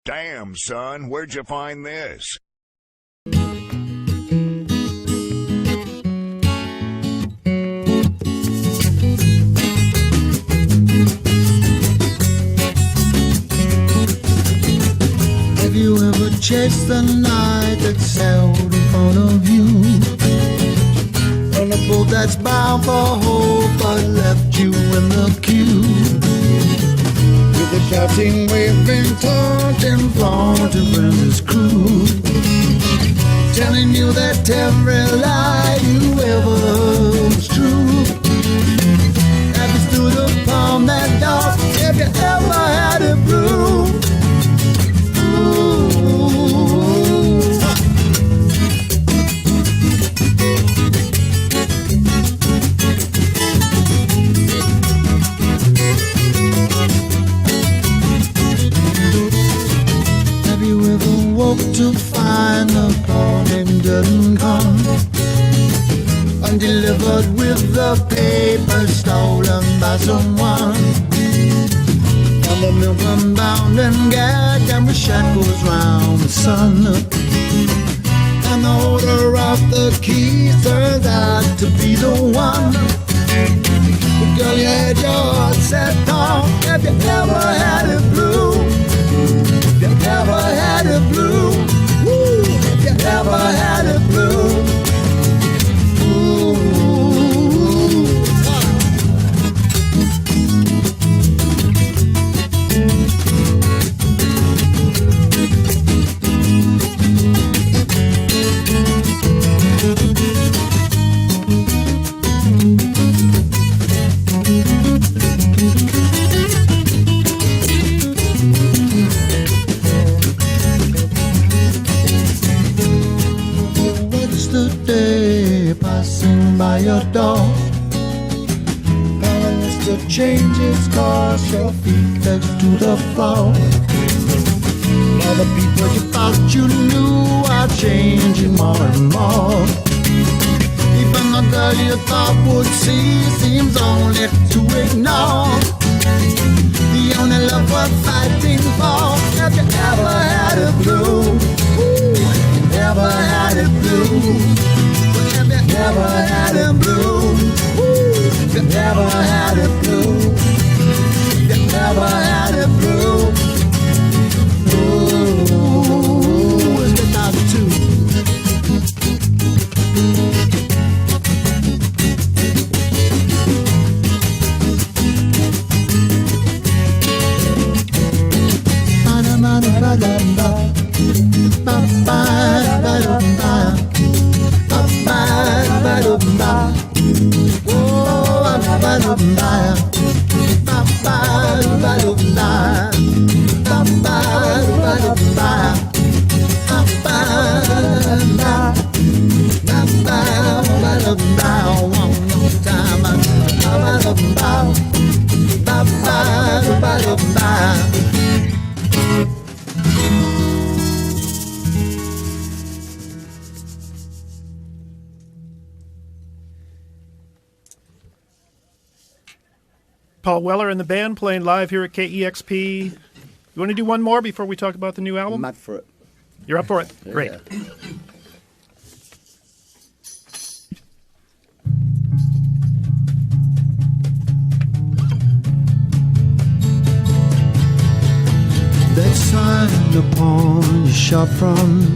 Damn, son, where'd you find this? Have you ever chased the night that's held in front of you? On a boat that's bound for hope but left you in the queue? With the shouting, waving, taunting, flaunting friends' crew, telling you that every lie you ever heard was true. Have you stood upon that dock? Have you ever had it blue? Have you ever woke to find the morning didn't come, undelivered with the paper stolen by someone? On the milkman bound and gagged and with shackles round the sun, and the holder of the keys turns out to be the one. But girl, you had your heart set on. Have you ever had it blue? Have you ever had it blue? Woo! Have you ever had it blue? Ooh. By your door, balance to change its course, your feet legs to the floor. All the people you thought you knew are changing more and more. Even the girl you thought would see seems only to ignore. The only love worth fighting for. Have you ever had it blue? Ooh, have you never had it blue? Have you never had it blue? Have you never had it blue? Have you never had it blue? Ooh, let's get down to two. Paul Weller and the band playing live here at KEXP. You want to do one more before we talk about the new album? I'm up for it. You're up for it? Yeah. Great. That sign upon your shop front,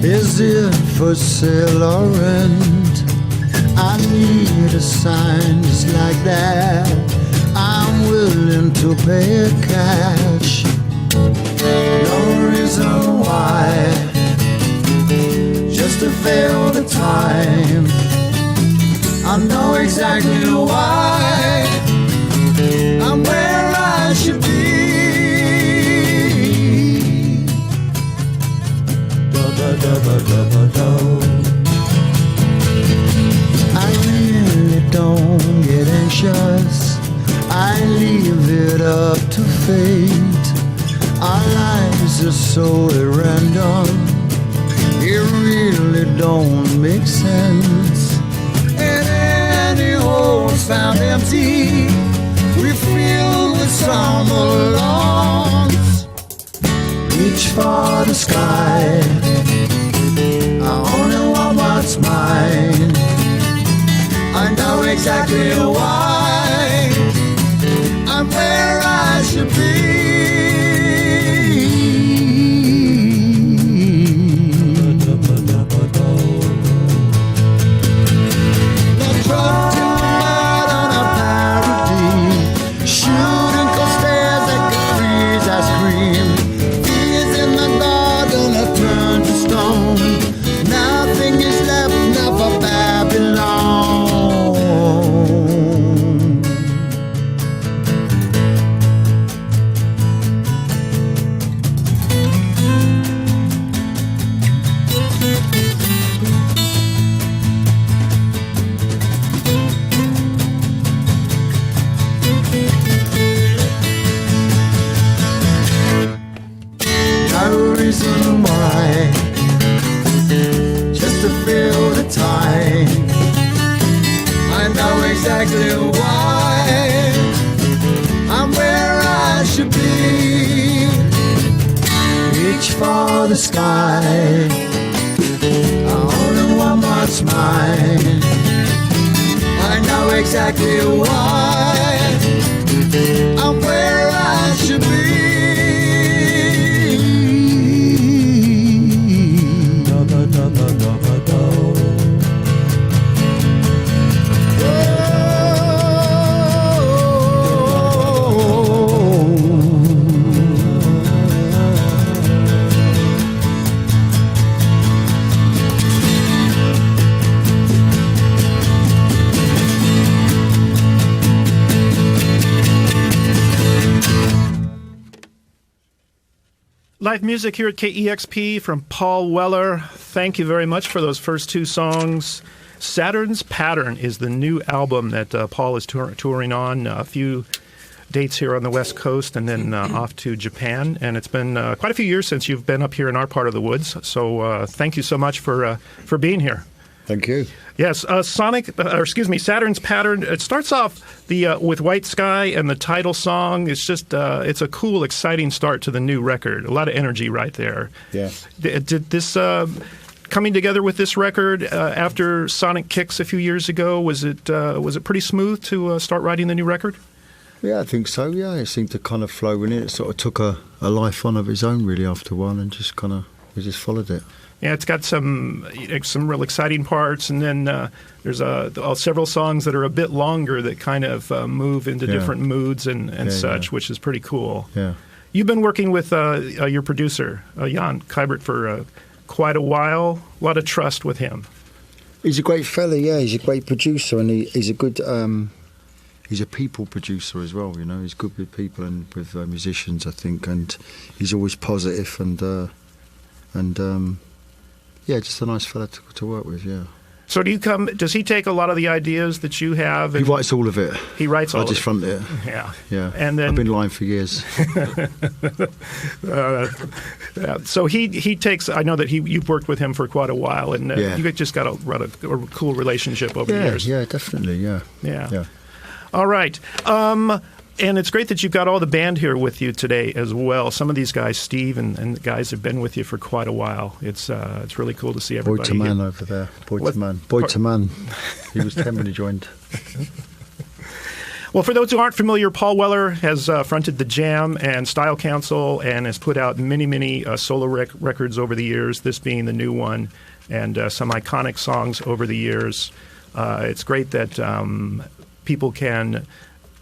is it for sale or rent? I need a sign just like that. I'm willing to pay cash. No reason why, just to fill the time. I know exactly why I'm where I should be. I really don't get anxious. I leave it up to fate. Our lives are so random, it really don't make sense. And any holes found empty, we fill with some lungs. We sky. I only want what's mine. I know exactly why I'm where I should be. Not dropped in the mud on a parody, shooting cold stares at the trees I scream. Tears in the garden have turned to stone. Nothing is left now for Babylon. No reason why, just to fill the time. I know exactly why I'm where I should be. Reach for the sky, I only want what's mine. I know exactly why I'm where I should be. Live music here at KEXP from Paul Weller. Thank you very much for those first two songs. Saturn's Pattern is the new album that Paul is touring on. A few dates here on the West Coast and then off to Japan. And it's been quite a few years since you've been up here in our part of the woods. So thank you so much for being here. Thank you. Yes, Saturn's Pattern. It starts off with White Sky and the title song. It's just it's a cool, exciting start to the new record. A lot of energy right there. Yeah. Did this coming together with this record after Sonic Kicks a few years ago? Was it pretty smooth to start writing the new record? Yeah, I think so. Yeah, it seemed to kind of flow in it. It sort of took a life on of its own really after a while, and we just followed it. Yeah, it's got some real exciting parts, and then there's several songs that are a bit longer that kind of move into different moods and such, which is pretty cool. Yeah. You've been working with your producer, Jan Kuibert, for quite a while. A lot of trust with him. He's a great fella, yeah. He's a great producer, and he's a good... he's a people producer as well, you know. He's good with people and with musicians, I think, and he's always positive and yeah, just a nice fella to work with, yeah. So does he take a lot of the ideas that you have? He writes all of it. He writes all of it. I just front it. Yeah. Yeah. And then, I've been lying for years. So he takes, I know that you've worked with him for quite a while, and you just got a cool relationship over the years. Yeah, definitely, yeah. Yeah. All right. And it's great that you've got all the band here with you today as well. Some of these guys, Steve and the guys, have been with you for quite a while. It's really cool to see everybody. Boy to man over there. Boy to man. He was 10 when he joined. Well, for those who aren't familiar, Paul Weller has fronted The Jam and Style Council and has put out many solo records over the years, this being the new one, and some iconic songs over the years. It's great that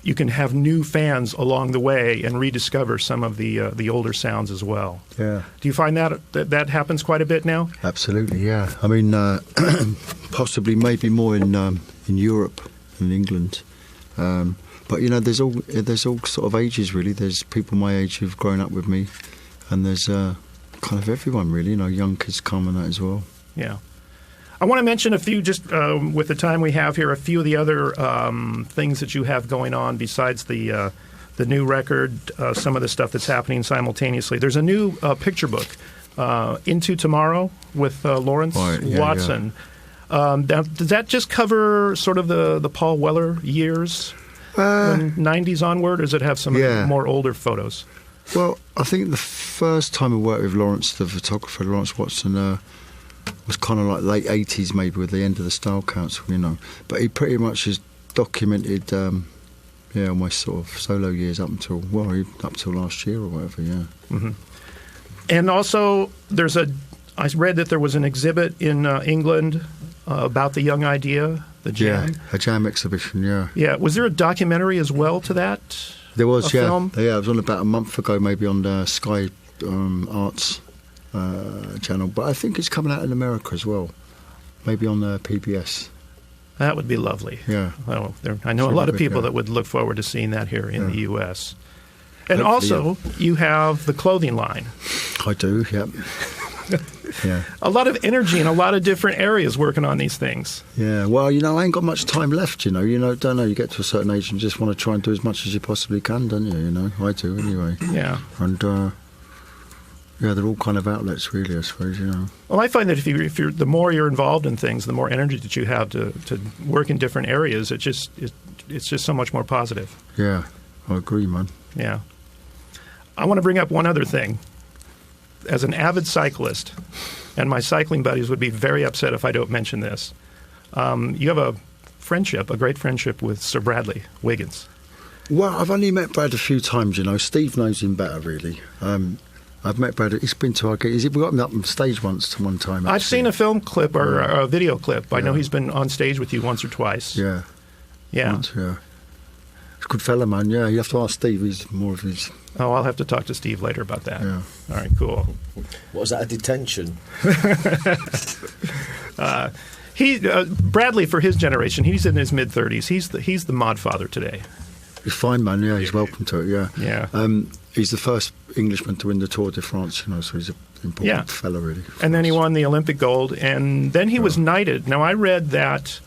you can have new fans along the way and rediscover some of the older sounds as well. Yeah. Do you find that happens quite a bit now? Absolutely, yeah. I mean, possibly maybe more in Europe and England. But you know, there's all sort of ages really. There's people my age who've grown up with me, and there's kind of everyone really. You know, young kids come and that as well. Yeah. I want to mention a few, just with the time we have here, a few of the other things that you have going on besides the new record, some of the stuff that's happening simultaneously. There's a new picture book, Into Tomorrow, with Lawrence Watson. Yeah. Does that just cover sort of the Paul Weller years, from 90s onward, or does it have some more older photos? Well, I think the first time I worked with Lawrence, the photographer, Lawrence Watson, was kind of like late 80s, maybe, with the end of the Style Council, you know. But he pretty much has documented, all my sort of solo years up till last year or whatever, yeah. Mm-hmm. And also, I read that there was an exhibit in England about the Young Idea, the jam. Yeah, a jam exhibition, yeah. Yeah, was there a documentary as well to that? There was, yeah. Film? Yeah, it was on about a month ago, maybe on the Sky Arts channel. But I think it's coming out in America as well, maybe on PBS. That would be lovely. Yeah. Well, I know a lot of people that would look forward to seeing that here in the U.S. And Hopefully, also, you have the clothing line. I do, yeah. Yeah. A lot of energy in a lot of different areas working on these things. Yeah, well, you know, I ain't got much time left, you know. Don't know, you get to a certain age and just want to try and do as much as you possibly can, don't you? You know, I do anyway. Yeah. And, they're all kind of outlets, really, I suppose, you know. Well, I find that if you're the more you're involved in things, the more energy that you have to work in different areas. It's just so much more positive. Yeah, I agree, man. Yeah. I want to bring up one other thing. As an avid cyclist, and my cycling buddies would be very upset if I don't mention this, you have a great friendship with Sir Bradley Wiggins. Well, I've only met Brad a few times, you know. Steve knows him better, really. I've met Brad. He's been to our gigs. We got him up on stage one time. Actually. I've seen a film clip or a video clip. I know he's been on stage with you once or twice. Yeah. Yeah. Once, yeah. He's a good fella, man. Yeah, you have to ask Steve. He's more of his... Oh, I'll have to talk to Steve later about that. Yeah. All right, cool. What was that, a detention? Bradley, for his generation, he's in his mid-30s. He's the mod father today. He's fine, man. Yeah, he's welcome to it. Yeah. Yeah. He's the first Englishman to win the Tour de France, you know, so he's an important fella, really. And then he won the Olympic gold, and then he was knighted. Now, I read that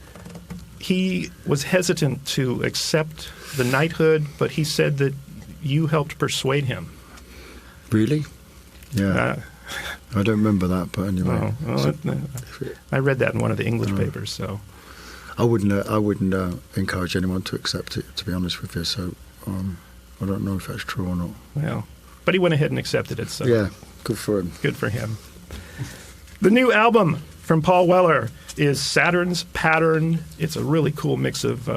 he was hesitant to accept the knighthood, but he said that you helped persuade him. Really? Yeah. I don't remember that, but anyway. I read that in one of the English papers, so... I wouldn't encourage anyone to accept it, to be honest with you, so... I don't know if that's true or not. Well, but he went ahead and accepted it. So yeah, good for him. Good for him. The new album from Paul Weller is Saturn's Pattern. It's a really cool mix of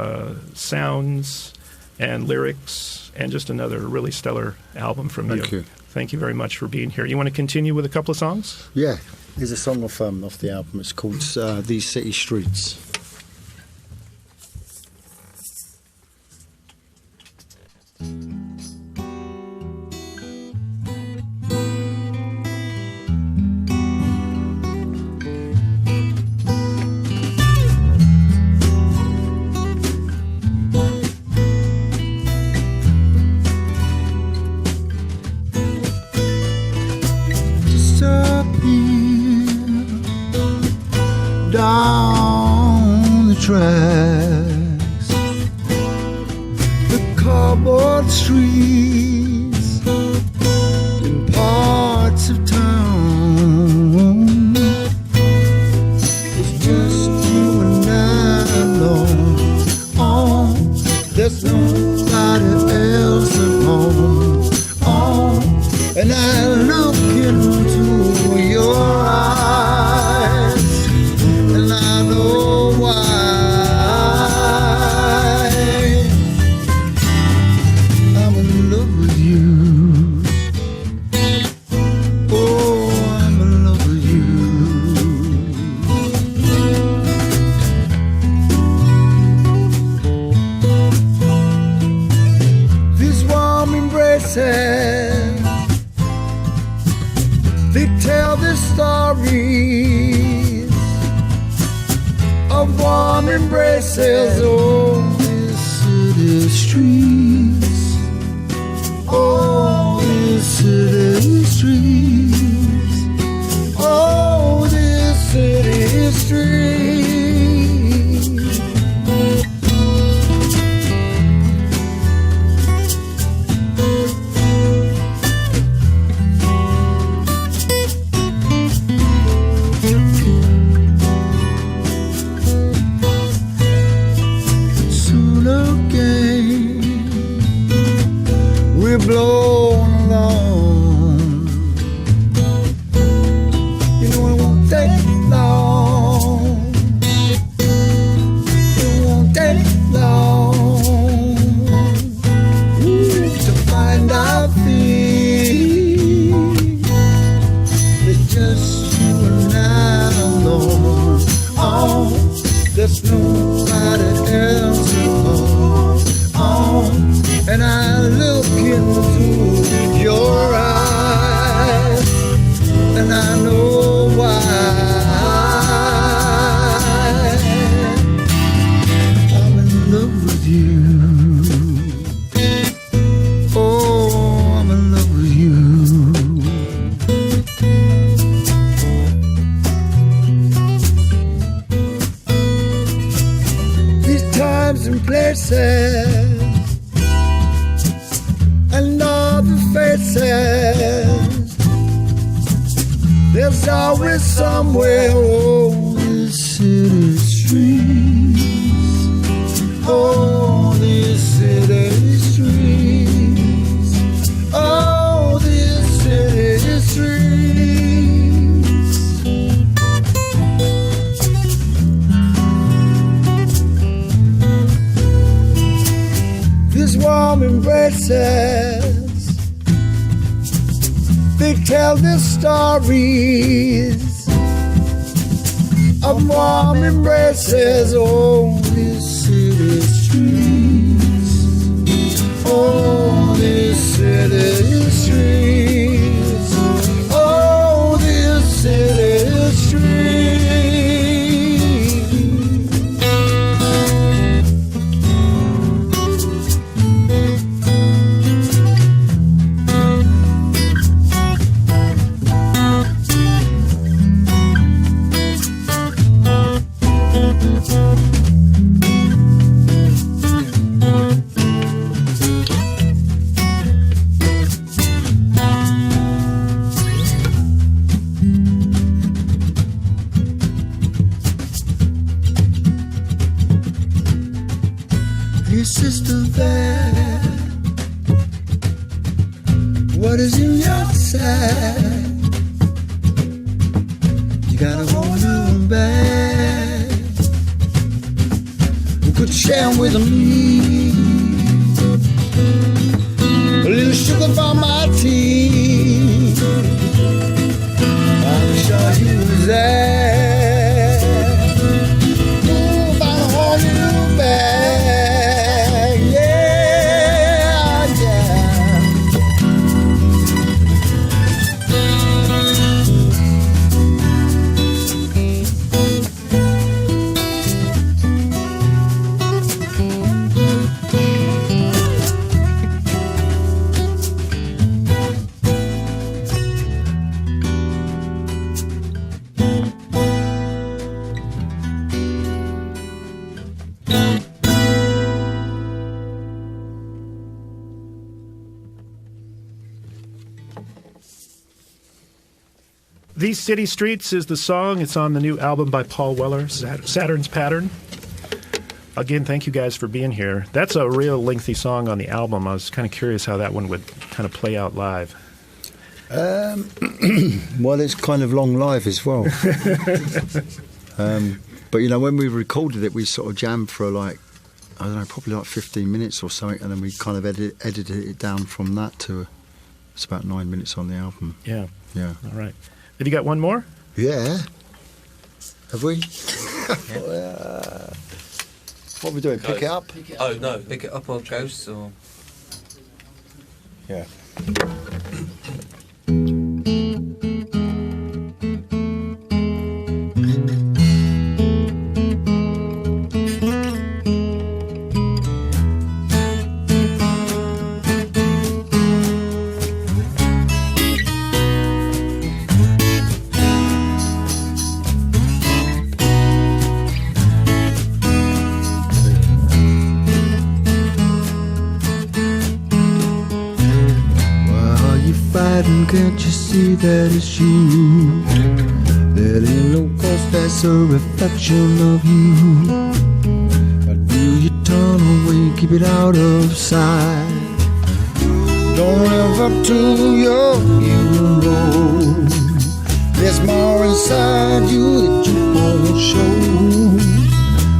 sounds and lyrics, and just another really stellar album from you. Thank you. Thank you very much for being here. You want to continue with a couple of songs? Yeah, here's a song off the album. It's called These City Streets. Down the tracks, the cardboard streets in parts of town. It's just you and I alone. Oh, there's nobody else at home. Oh, and I look into your eyes. And I know why. I'm in love with you. Oh, I'm in love with you. These warm embraces, they tell the story of warm embraces on these city streets. Oh, these city streets. Oh, these city streets. We're blown long. You know it won't take long. It won't take long to find our feet. It's just you and I alone. Oh, there's nobody else on. And I look into your eyes, and I know why. I'm in love with you. Oh, I'm in love with you. These times and places and all the faces, there's always somewhere. Oh, these city streets, oh, these city streets, oh, these city streets. These warm embraces, they tell the stories of warm embraces. Oh, these city streets, oh, these city streets, oh, these city streets. Hey sister there, what is in your sack? You got a whole new bag. You could share with me a little sugar for my tea. I'm sure you was there. Ooh, find a whole new bag. Yeah, yeah. These City Streets is the song. It's on the new album by Paul Weller, Saturn's Pattern. Again, thank you guys for being here. That's a real lengthy song on the album. I was kind of curious how that one would kind of play out live. Well, it's kind of long live as well. But, you know, when we recorded it, we sort of jammed for like, I don't know, probably like 15 minutes or something, and then we kind of edited it down from that to, it's about 9 minutes on the album. Yeah. Yeah. All right. Have you got one more? Yeah. Have we? What are we doing? Pick it up? Oh, no. Pick it up or Ghosts or... Yeah. Can't you see that it's you? That ain't no cause, that's a reflection of you. Or do you turn away, keep it out of sight? Don't live up to your hero. There's more inside you that you won't show,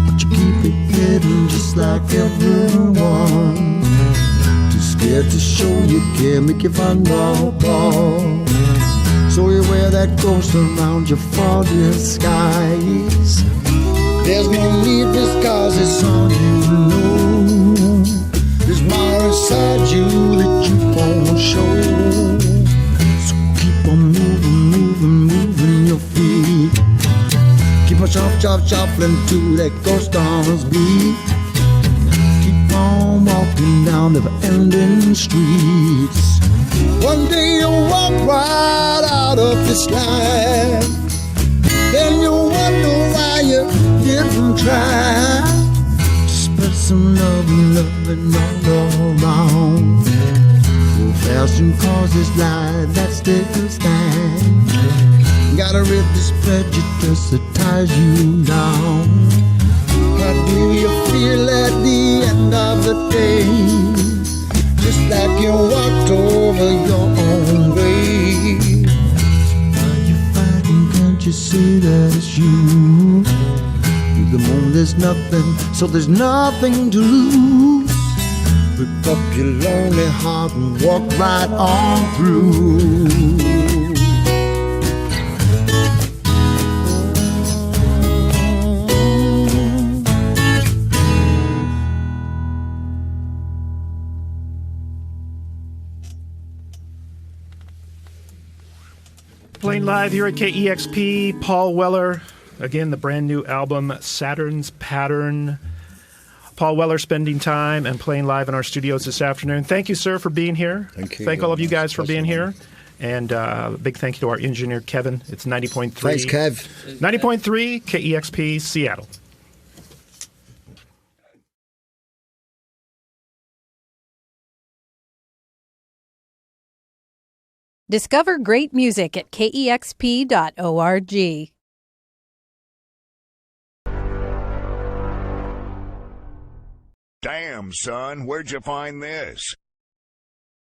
but you keep it hidden just like everyone. Too scared to show you care, make you vulnerable. So you wear that ghost around your foggy skies. There's no need because it's all you know. There's more inside you that you won't show. So keep on moving, moving, moving your feet. Keep on shuffling to that ghost dance beat. Keep on walking down the ending streets. One day you'll walk right out of this life. Then you'll wonder why you didn't try to spread some love and loving all around. Go fast and cause this life that still stands. Gotta rid this prejudice that ties you down. How do you feel at the end of the day? Just like you walked over your own way. Are you fighting? Can't you see that it's you? Through the moon there's nothing, so there's nothing to lose. Pick up your lonely heart and walk right on through. Playing live here at KEXP, Paul Weller. Again, the brand new album, Saturn's Pattern. Paul Weller spending time and playing live in our studios this afternoon. Thank you, sir, for being here. Thank you. Thank all of you guys for being here. And a big thank you to our engineer, Kevin. It's 90.3. Thanks, Kev. 90.3 KEXP, Seattle. Discover great music at kexp.org. Damn, son, where'd you find this?